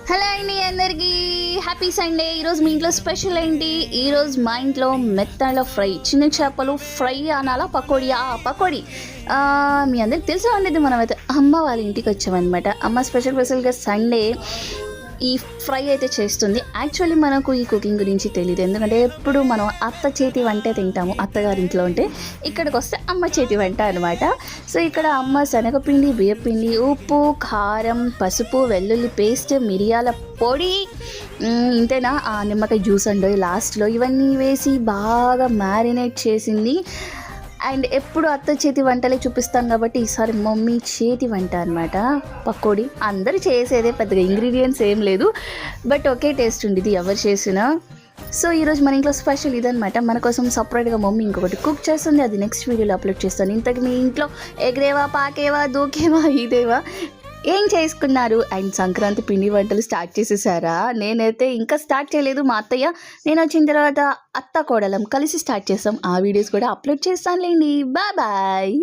Hello అండి అందరికీ happy Sunday. ఈరోజు మీ ఇంట్లో స్పెషల్ ఏంటి? ఈరోజు మా ఇంట్లో మెత్తల ఫ్రై, చిన్న చేపలు ఫ్రై అనాలా పకోడీ. మీ అందరికి తెలిసే ఉండేది. మనమైతే అమ్మ వాళ్ళ ఇంటికి వచ్చామన్నమాట. అమ్మ స్పెషల్గా సండే ఈ ఫ్రై అయితే చేస్తుంది. యాక్చువల్లీ మనకు ఈ కుకింగ్ గురించి తెలియదు, ఎందుకంటే ఎప్పుడు మనం అత్త చేతి వంటే తింటాము. అత్తగారింట్లో ఉంటే ఇక్కడికి వస్తే అమ్మ చేతి వంట అనమాట. సో ఇక్కడ అమ్మ శనగపిండి, బియ్యపిండి, ఉప్పు, కారం, పసుపు, వెల్లుల్లి పేస్ట్, మిరియాల పొడి, ఇంతేనా, నిమ్మకాయ జ్యూస్ అండి లాస్ట్లో, ఇవన్నీ వేసి బాగా మ్యారినేట్ చేసింది. అండ్ ఎప్పుడు అత్త చేతి వంటలే చూపిస్తాం కాబట్టి ఈసారి మమ్మీ చేతి వంట అనమాట. పకోడీ అందరూ చేసేదే, పెద్దగా ఇంగ్రీడియంట్స్ ఏం లేదు, బట్ ఒకే టేస్ట్ ఉండేది ఎవరు చేసినా. సో ఈరోజు మన ఇంట్లో స్పెషల్ ఇదనమాట. మన కోసం సపరేట్గా మమ్మీ ఇంకొకటి కుక్ చేస్తుంది, అది నెక్స్ట్ వీడియోలో అప్లోడ్ చేస్తాను. ఇంతకు మీ ఇంట్లో ఎగరేవా, పాకేవా, దూకేవా, ఇదేవా ఏం చేసుకున్నారు? అండ్ సంక్రాంతి పిండి వంటలు స్టార్ట్ చేసేసారా? నేనైతే ఇంకా స్టార్ట్ చేయలేదు. మా అత్తయ్య నేను వచ్చిన తర్వాత అత్త కోడలం కలిసి స్టార్ట్ చేస్తాం. ఆ వీడియోస్ కూడా అప్లోడ్ చేస్తానులేండి. బాయ్.